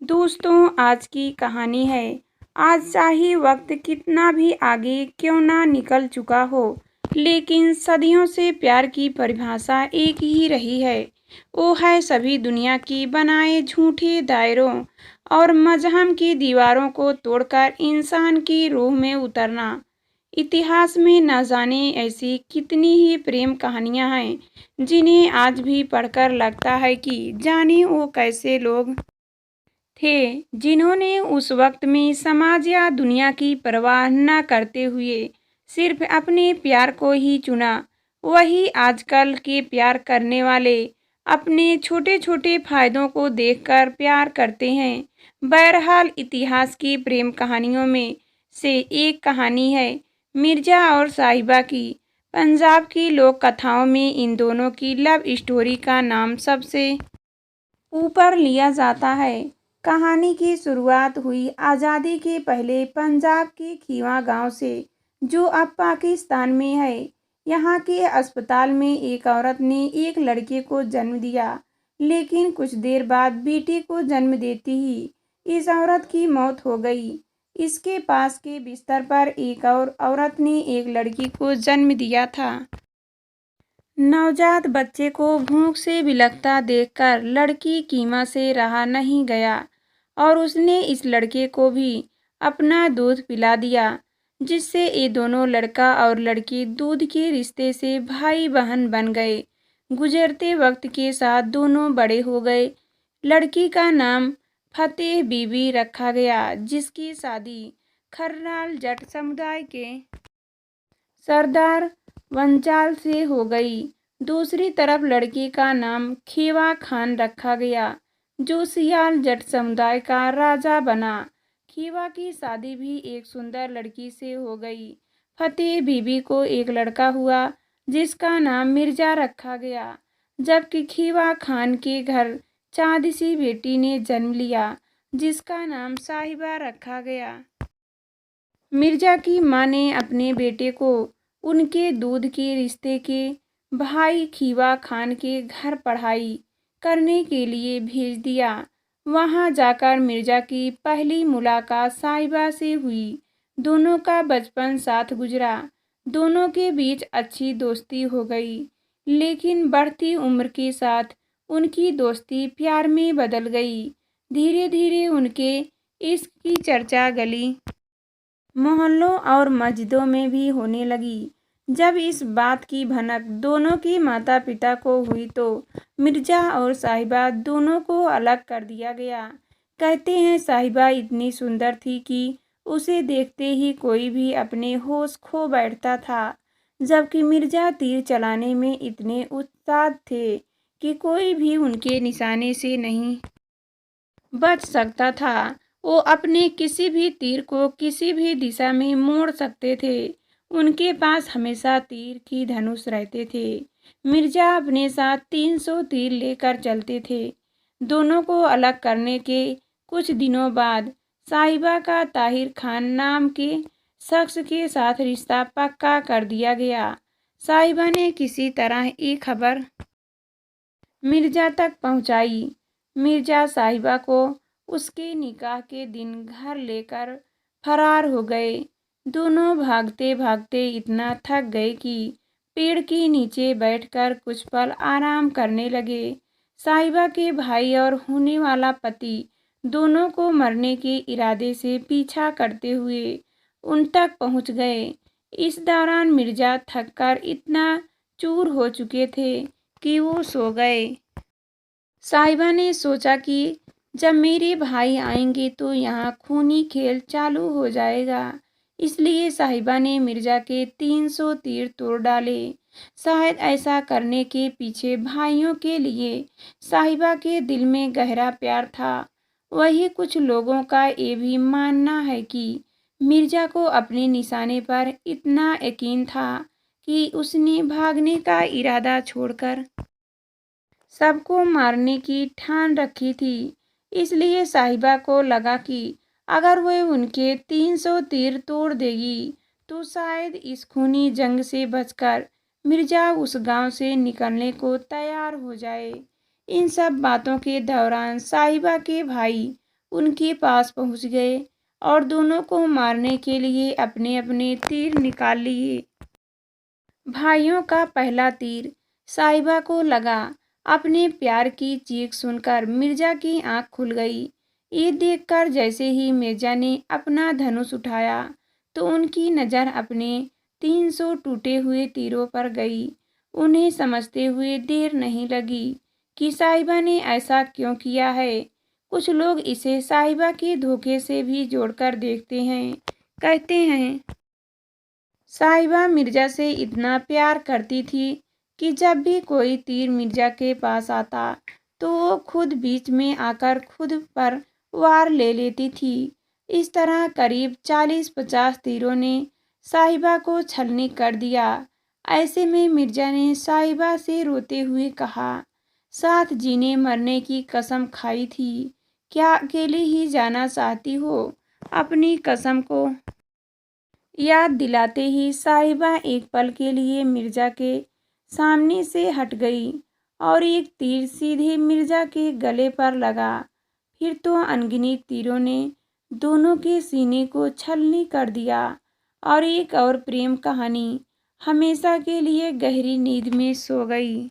दोस्तों, आज की कहानी है। आज चाहे वक्त कितना भी आगे क्यों ना निकल चुका हो, लेकिन सदियों से प्यार की परिभाषा एक ही रही है। वो है सभी दुनिया की बनाए झूठे दायरों और मजहम की दीवारों को तोड़कर इंसान की रूह में उतरना। इतिहास में न जाने ऐसी कितनी ही प्रेम कहानियां हैं जिन्हें आज भी पढ़कर लगता है कि जाने वो कैसे लोग थे जिन्होंने उस वक्त में समाज या दुनिया की परवाह न करते हुए सिर्फ अपने प्यार को ही चुना। वही आजकल के प्यार करने वाले अपने छोटे छोटे फायदों को देखकर प्यार करते हैं। बहरहाल इतिहास की प्रेम कहानियों में से एक कहानी है मिर्जा और साहिबा की। पंजाब की लोक कथाओं में इन दोनों की लव स्टोरी का नाम सबसे ऊपर लिया जाता है। कहानी की शुरुआत हुई आज़ादी के पहले पंजाब के खीवा गांव से, जो अब पाकिस्तान में है। यहाँ के अस्पताल में एक औरत ने एक लड़के को जन्म दिया, लेकिन कुछ देर बाद बेटी को जन्म देती ही इस औरत की मौत हो गई। इसके पास के बिस्तर पर एक और औरत ने एक लड़की को जन्म दिया था। नवजात बच्चे को भूख से बिलखता देखकर लड़की कीमा से रहा नहीं गया और उसने इस लड़के को भी अपना दूध पिला दिया, जिससे ये दोनों लड़का और लड़की दूध के रिश्ते से भाई बहन बन गए। गुजरते वक्त के साथ दोनों बड़े हो गए। लड़की का नाम फतेह बीबी रखा गया, जिसकी शादी खर्राल जट समुदाय के सरदार वंचाल से हो गई। दूसरी तरफ लड़की का नाम खेवा खान रखा गया, जो सियाल जट समुदाय का राजा बना। खेवा की शादी भी एक सुंदर लड़की से हो गई। फतेह बीबी को एक लड़का हुआ, जिसका नाम मिर्जा रखा गया, जबकि खेवा खान के घर चाँद सी बेटी ने जन्म लिया, जिसका नाम साहिबा रखा गया। मिर्जा की मां ने अपने बेटे को उनके दूध के रिश्ते के भाई खीवा खान के घर पढ़ाई करने के लिए भेज दिया। वहां जाकर मिर्जा की पहली मुलाकात साहिबा से हुई। दोनों का बचपन साथ गुजरा। दोनों के बीच अच्छी दोस्ती हो गई, लेकिन बढ़ती उम्र के साथ उनकी दोस्ती प्यार में बदल गई। धीरे धीरे उनके इश्क की चर्चा गली मोहल्लों और मस्जिदों में भी होने लगी। जब इस बात की भनक दोनों के माता पिता को हुई तो मिर्जा और साहिबा दोनों को अलग कर दिया गया। कहते हैं साहिबा इतनी सुंदर थी कि उसे देखते ही कोई भी अपने होश खो बैठता था, जबकि मिर्जा तीर चलाने में इतने उस्ताद थे कि कोई भी उनके निशाने से नहीं बच सकता था। वो अपने किसी भी तीर को किसी भी दिशा में मोड़ सकते थे। उनके पास हमेशा तीर की धनुष रहते थे। मिर्जा अपने साथ 300 तीर लेकर चलते थे। दोनों को अलग करने के कुछ दिनों बाद साहिबा का ताहिर खान नाम के शख्स के साथ रिश्ता पक्का कर दिया गया। साहिबा ने किसी तरह ये खबर मिर्जा तक पहुंचाई। मिर्जा साहिबा को उसके निकाह के दिन घर लेकर फरार हो गए। दोनों भागते भागते इतना थक गए कि पेड़ के नीचे बैठकर कुछ पल आराम करने लगे। साहिबा के भाई और होने वाला पति दोनों को मरने के इरादे से पीछा करते हुए उन तक पहुंच गए। इस दौरान मिर्जा थककर इतना चूर हो चुके थे कि वो सो गए। साहिबा ने सोचा कि जब मेरे भाई आएंगे तो यहाँ खूनी खेल चालू हो जाएगा, इसलिए साहिबा ने मिर्जा के 300 तीर तोड़ डाले। शायद ऐसा करने के पीछे भाइयों के लिए साहिबा के दिल में गहरा प्यार था। वही कुछ लोगों का ये भी मानना है कि मिर्जा को अपने निशाने पर इतना यकीन था कि उसने भागने का इरादा छोड़कर सबको मारने की ठान रखी थी। इसलिए साहिबा को लगा कि अगर वह उनके 300 तीर तोड़ देगी तो शायद इस खूनी जंग से बचकर मिर्जा उस गांव से निकलने को तैयार हो जाए। इन सब बातों के दौरान साहिबा के भाई उनके पास पहुंच गए और दोनों को मारने के लिए अपने अपने तीर निकाल लिए। भाइयों का पहला तीर साहिबा को लगा। अपने प्यार की चीख सुनकर मिर्जा की आंख खुल गई। ये देखकर जैसे ही मिर्जा ने अपना धनुष उठाया तो उनकी नज़र अपने 300 टूटे हुए तीरों पर गई। उन्हें समझते हुए देर नहीं लगी कि साहिबा ने ऐसा क्यों किया है। कुछ लोग इसे साहिबा के धोखे से भी जोड़कर देखते हैं। कहते हैं साहिबा मिर्जा से इतना प्यार करती थी कि जब भी कोई तीर मिर्जा के पास आता तो वो खुद बीच में आकर खुद पर वार ले लेती थी। इस तरह करीब 40-50 तीरों ने साहिबा को छलनी कर दिया। ऐसे में मिर्जा ने साहिबा से रोते हुए कहा, साथ जीने मरने की कसम खाई थी, क्या अकेले ही जाना चाहती हो? अपनी कसम को याद दिलाते ही साहिबा एक पल के लिए मिर्जा के सामने से हट गई और एक तीर सीधे मिर्जा के गले पर लगा। फिर तो अनगिनत तीरों ने दोनों के सीने को छलनी कर दिया और एक और प्रेम कहानी हमेशा के लिए गहरी नींद में सो गई।